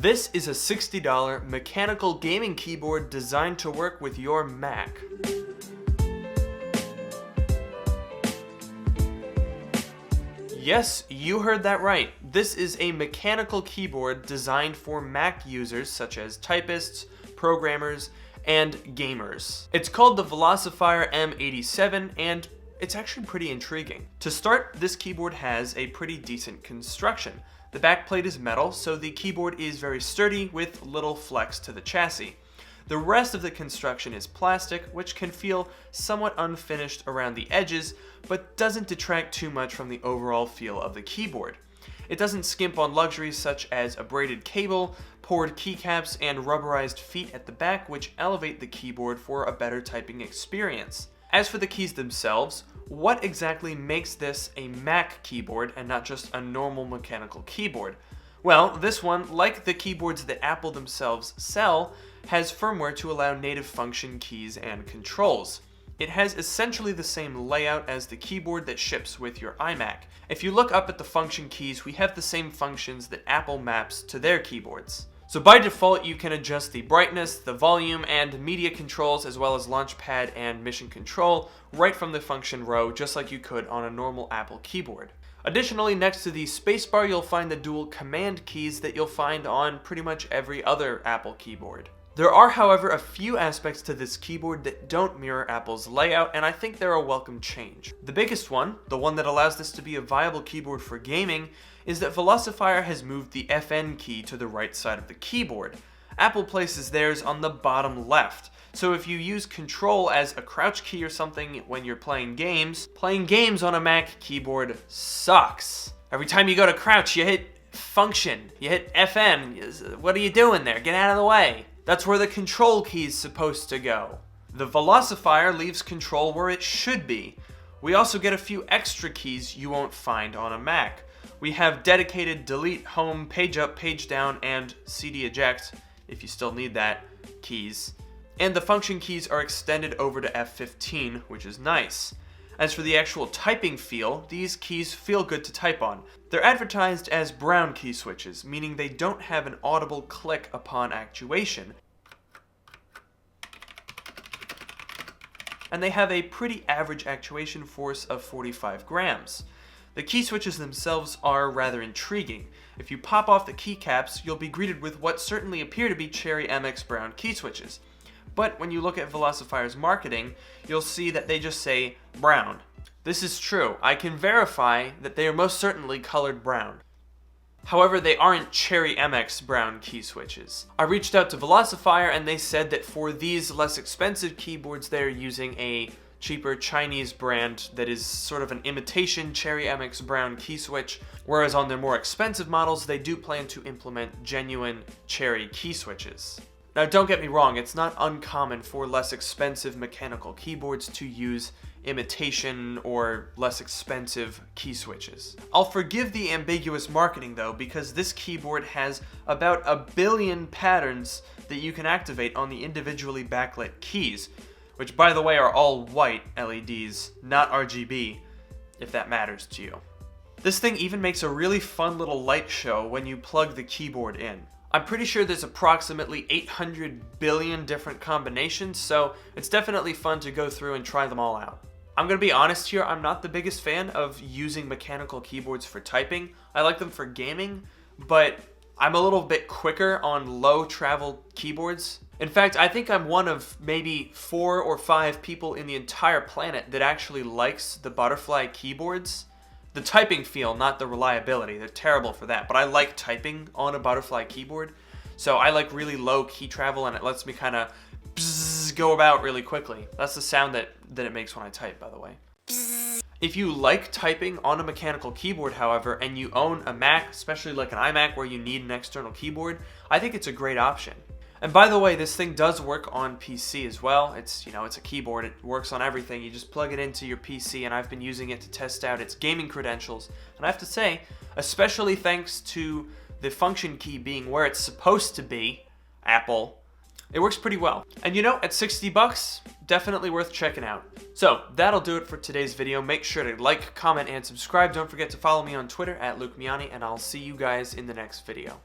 This is a $60 mechanical gaming keyboard designed to work with your Mac. Yes, you heard that right. This is a mechanical keyboard designed for Mac users such as typists, programmers, and gamers. It's called the Velocifire M87 and it's actually pretty intriguing. To start, this keyboard has a pretty decent construction. The backplate is metal, so the keyboard is very sturdy with little flex to the chassis. The rest of the construction is plastic, which can feel somewhat unfinished around the edges, but doesn't detract too much from the overall feel of the keyboard. It doesn't skimp on luxuries such as a braided cable, poured keycaps, and rubberized feet at the back, which elevate the keyboard for a better typing experience. As for the keys themselves, what exactly makes this a Mac keyboard and not just a normal mechanical keyboard? Well, this one, like the keyboards that Apple themselves sell, has firmware to allow native function keys and controls. It has essentially the same layout as the keyboard that ships with your iMac. If you look up at the function keys, we have the same functions that Apple maps to their keyboards. So by default, you can adjust the brightness, the volume, and media controls, as well as launchpad and mission control, right from the function row, just like you could on a normal Apple keyboard. Additionally, next to the spacebar, you'll find the dual command keys that you'll find on pretty much every other Apple keyboard. There are, however, a few aspects to this keyboard that don't mirror Apple's layout, and I think they're a welcome change. The biggest one, the one that allows this to be a viable keyboard for gaming, is that Velocifire has moved the FN key to the right side of the keyboard. Apple places theirs on the bottom left, so if you use Control as a crouch key or something when you're playing games on a Mac keyboard sucks. Every time you go to crouch, you hit Function, you hit FN. What are you doing there? Get out of the way. That's where the Control key is supposed to go. The Velocifire leaves Control where it should be. We also get a few extra keys you won't find on a Mac. We have dedicated delete, home, page up, page down, and CD eject, if you still need that, keys. And the function keys are extended over to F15, which is nice. As for the actual typing feel, these keys feel good to type on. They're advertised as brown key switches, meaning they don't have an audible click upon actuation. And they have a pretty average actuation force of 45 grams. The key switches themselves are rather intriguing. If you pop off the keycaps, you'll be greeted with what certainly appear to be Cherry MX brown key switches. But when you look at Velocifire's marketing, you'll see that they just say brown. This is true. I can verify that they are most certainly colored brown. However, they aren't Cherry MX brown key switches. I reached out to Velocifire and they said that for these less expensive keyboards, they're using a cheaper Chinese brand that is sort of an imitation Cherry MX brown key switch, whereas on their more expensive models, they do plan to implement genuine Cherry key switches. Now don't get me wrong, it's not uncommon for less expensive mechanical keyboards to use imitation or less expensive key switches. I'll forgive the ambiguous marketing though, because this keyboard has about 1 billion patterns that you can activate on the individually backlit keys, which by the way are all white LEDs, not RGB, if that matters to you. This thing even makes a really fun little light show when you plug the keyboard in. I'm pretty sure there's approximately 800 billion different combinations, so it's definitely fun to go through and try them all out. I'm gonna be honest here, I'm not the biggest fan of using mechanical keyboards for typing. I like them for gaming, but I'm a little bit quicker on low travel keyboards. In fact, I think I'm one of maybe 4 or 5 people in the entire planet that actually likes the butterfly keyboards. The typing feel, not the reliability. They're terrible for that, but I like typing on a butterfly keyboard. So I like really low key travel and it lets me kind of go about really quickly. That's the sound that it makes when I type, by the way. If you like typing on a mechanical keyboard, however, and you own a Mac, especially like an iMac where you need an external keyboard, I think it's a great option. And by the way, this thing does work on PC as well. It's a keyboard, it works on everything. You just plug it into your PC and I've been using it to test out its gaming credentials. And I have to say, especially thanks to the function key being where it's supposed to be, Apple, it works pretty well. And at 60 bucks, definitely worth checking out. So that'll do it for today's video. Make sure to like, comment, and subscribe. Don't forget to follow me on Twitter @LukeMiani, and I'll see you guys in the next video.